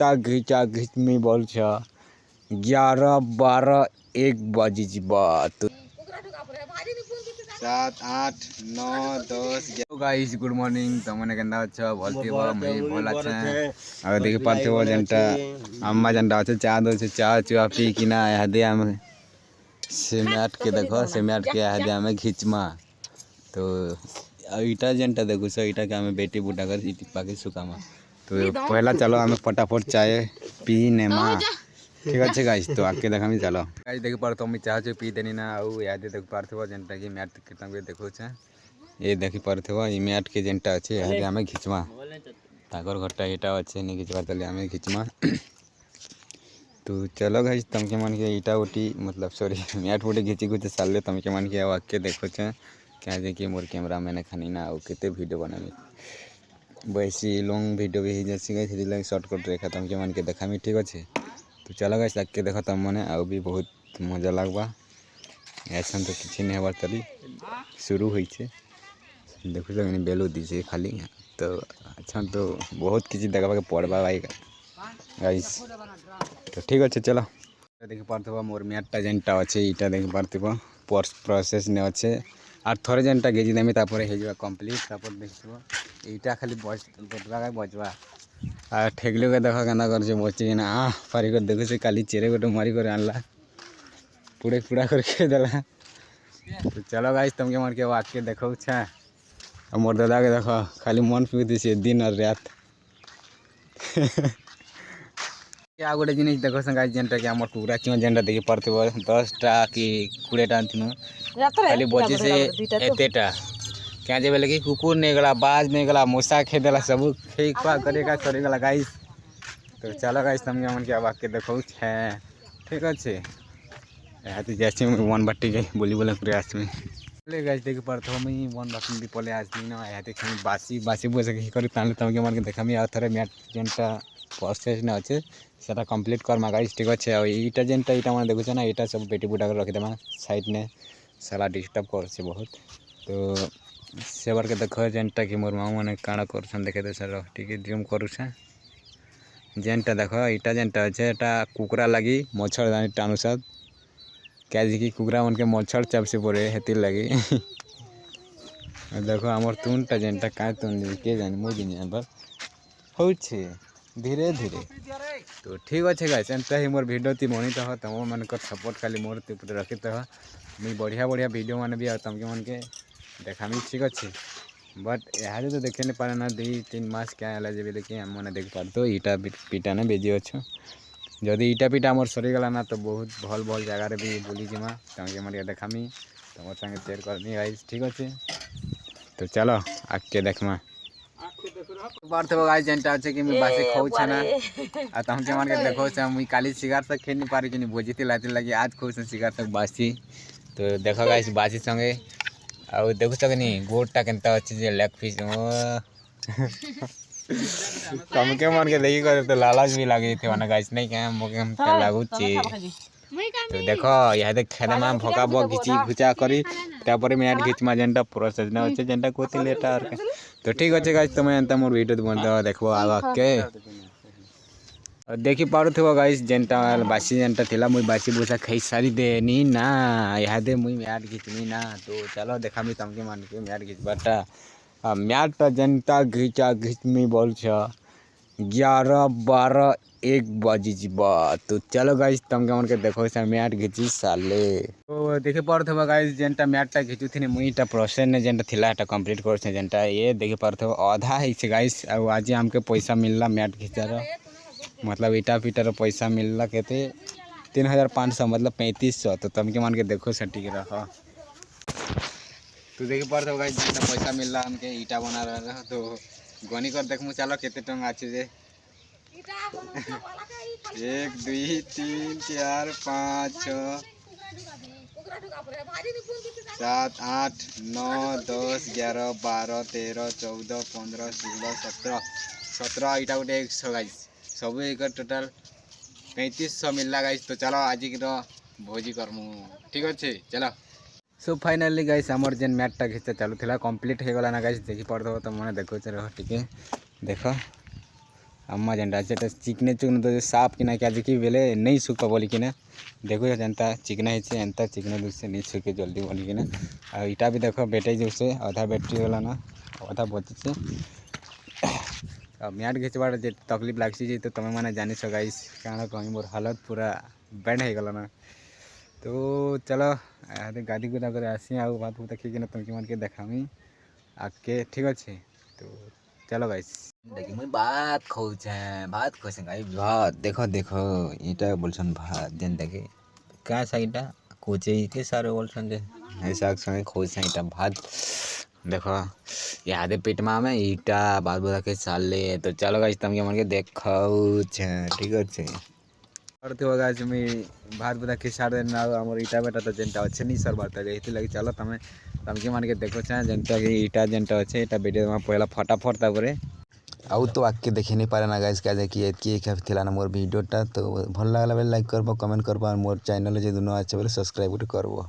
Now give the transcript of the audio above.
घिचा घिच में बोल 11, 12, 1 बजी तो 7, 8, 9, 10 गाइस गुड मॉर्निंग तमने केंदा अच्छा भलती बा मई भल अच्छा आ देखि पारते हो जनता अम्मा जनता अच्छा चा दो चा चुआ पी किना हदे हम से मैट के देखो से मैट के हदे हमें खिचमा तो ईटा जनता देखो से ईटा के हमें बेटी बूटा कर इटी पाके सुकामा तो पहला चलो हमें फटाफट चाय पी नेमा ठीक अच्छे गाइस तो आके देखा चलो गाइस देख पार तुम चाह पी देनी ना आउ याद देख पारथो जेनटा कि मैट के देखो छे ये देखि पारथो ई मैट के जेनटा अच्छे याद हमें खिचमा ताकर घरटा एटा अच्छे नहीं खिचवा तले हमें खिचमा तो चलो गाइस तुमके मन के ईटा उठी मतलब सॉरी मैट उठी खिची कुछ साले तुमके मन के आके देखो छे क्या जे कि मोर कैमरा मैंने खानी ना आउ केते वीडियो बनाबी वैसी लॉन्ग वीडियो भी जैसे गाइस लाइक शॉर्टकट रेखा तुमके मन के देखा ठीक अच्छे तो चलो गाइस आके देखो तुम मैंने आउ भी बहुत मजा लगवा ऐसा तो किसी नहीं हबार तली शुरू हुई छे देखो तो बेलू दीजिए खाली तो अच्छा तो बहुत किसी देखा के पड़वा भाई गाइस तो ठीक अच्छे चलो देखि पारथो मोर मैटटा जेनटा अच्छे ईटा देखि पारथो प्रोसेस ने अच्छे और थोड़े जेनटा गेजी देमी तापर हे जवा कंप्लीट तापर देखिबो ईटा खाली बजवा आ ठेगले के देखो केना कर जे बची ना पारी कर देखो से काली चेरे गोटे मारी कर आनला पूरे पूरा करके देला तो चलो गाइस तुमके मन के आके देखो छे मोर दादा के देखो खाली मन पी दिसे दिन और रात क्या गोटे जिनिस देखो गाइस जेनटा कि हमर कुकुरा चिमा जेनटा देखि परथबो 10टा कि 20टा आनथिनु खाली बची से एतेटा क्या जे बेले कि कुकुर नहीं गला बाज नहीं गला मूसा खेदेला सब खेई खा करेगा सरी गला गाइस तो चलो गाइस तुमके मन के आके देखो छे ठीक अच्छे हाथी जैसे वन बट्टी गई बोली बोले प्रयास में ले गाइस देखि परथो मई वन बट्टी भी पले आज दिन हाथी खाली बासी बासी बसे कि करी ताले तुमके मन के देखामी आ थरे मैट जेनटा प्रोसेस ने अच्छे सेटा कंप्लीट करमा गाइस ठीक अच्छे आ ईटा जेनटा ईटा मन देखो ना ईटा सब बेटी बुटा कर रखी देमा साइड ने साला डिस्टर्ब कर से बहुत तो से बार के देखो जेनटा कि मोर मामू मैंने काଣା करछन देखे दे सर ठीक जूम करू छे जेनटा देखो ईटा जेनटा अच्छे एटा कुकुरा लगी मच्छर दानी टानुसा क्या कि कुकुरा मन के मच्छर चापसे पड़े हेतिर लगी देखो आमर तुनटा जेनटा का तुन के जानी मो दिन पर होछे धीरे धीरे तो ठीक अच्छे गाइस एंता ही मोर वीडियो ती मनी तो तुम मन को सपोर्ट खाली मोर ती रखी तो मुई बढ़िया बढ़िया वीडियो मान भी तुमके मन के देखामी ठीक अच्छे बट यहाँ तो देखे नहीं पारे ना 2-3 मास क्या है जे देखिए हम मैंने देख पार तो ईटा पीटा ने बेजी अच्छो जदि ईटा पीटा मोर सरीगला ना तो बहुत भल भल जगार भी बुली जिमा तुमके मन के देखामी तुम संगे शेयर करनी गाइस ठीक अच्छे तो चलो आके देखमा पारथो गाइस जेनटा अच्छे कि मैं बासी खाऊ छे ना आ तुमके मन के देखो छे मुई काली सिगार तक खे नहीं पारी कि भोजीती लाती लगी आज खाऊ छे सिगार तक बासी तो देखो गाइस बासी संगे आ देखु सकनी गोटा केनता अच्छे जे लेग पीस तुमके मन के देखी करे तो लालच भी लगी थे ना गाइस नहीं क्या मोके हम लागू छी तो देखो यहाँ देख खेले में भोका भोक घिची घुचा करी तापर मैट घिचमा जेनटा प्रोसेस ना अच्छे जेनटा कोती लेटा तो ठीक अच्छे गाइस तुम एंता मोर वीडियो बनता देखबो आके देखी पारुथबो गाइस जेनटा बासी जेनटा थिला मुई बासी बुसा खाई सारी देनी ना यहाँ दे मुई मैट घिचनी ना तो चलो देखामी तुमके मन के मैट घिचबाटा मैट जेनटा घिचा घिच में बोल 11, 12, 1 बजी तो चलो गाइस तुमके मन के देखो से मैट घिची साले तो देखे पारुथबो गाइस जेनटा मैटटा घिचु थिने मुईटा प्रोसेस ने जेनटा थिला एटा कंप्लीट करछ जेनटा ये देखे पारुथबो आधा है गाइस आ आज हमके पैसा मिलला मैट घिचार मतलब ईटा पीटार पैसा मिलला कहते 3500 मतलब 3500 तो तुमके मन के देखो से ठीक रखो तो देखे पारथो गाइस जितना पैसा मिल रहा हमके ईटा बना रहा तो गनी कर देखमु चलो केते टंग आछे जे 1 2 3 4 5 6 7 8 9 10 11 12 13 14 15 16 17 ईटा गोटे 100 गाइस सब एक टोटल 3500 मिलला गाइस तो चलो आज की भोजी करमु ठीक अच्छे चलो सो फाइनली गाइस हमर जेन मैटटा घिचा चालू थिला कंप्लीट हो गला ना गाइस देखि पड़दो तो मने देखो रह टिके देखो अम्मा जेनटा अच्छे चिकने चुकने तो साफ किना क्या कि बेले नहीं सुख बोली कि देखो जनता चिकना है एंता चिकना दूर से नहीं सुखे जल्दी बोली कि इटा भी देखो बेटे जो से अधा बैटरी वाला ना अधा बची से मैट घिचवार जे तकलीफ लगी तो तुम मैंने जानी सो गाइस क्या कहीं मोर हालत पूरा बैंड हो गला ना। तो चलो गाड़ी गुदा कर आसी आ बात बुत देखिए तुमके मन के देखामी आके ठीक अच्छे। तो चलो गाइस देखिए मुझे भात खोसे गाइस भात देखो देखो इटा बोलछन भात जेन देखे क्या साइटा कोचे के सारे बोलछन जे ऐसा संगे खोसे इटा भात देखो यादे पेट में ईटा बात बुदा के साले। तो चलो गाइस तुमके मन के देखो ठीक अच्छे करते हो गाइस मैं भात बुदा के सारे ना हमर ईटा बेटा तो जेनटा अच्छे नहीं सर बात है लगी चलो तुमके मन के देखो जेनटा ईटा जेनटा अच्छे इटा बेटे पहला फटाफट तापर आउ तो आके देखी नहीं पारे ना गाइस क्या देखिए थिला ना मोर वीडियोटा। तो भल लागला बेले लाइक करबो कमेंट करबो और मोर चैनल जे दुनो अच्छे बेले सब्सक्राइब करबो।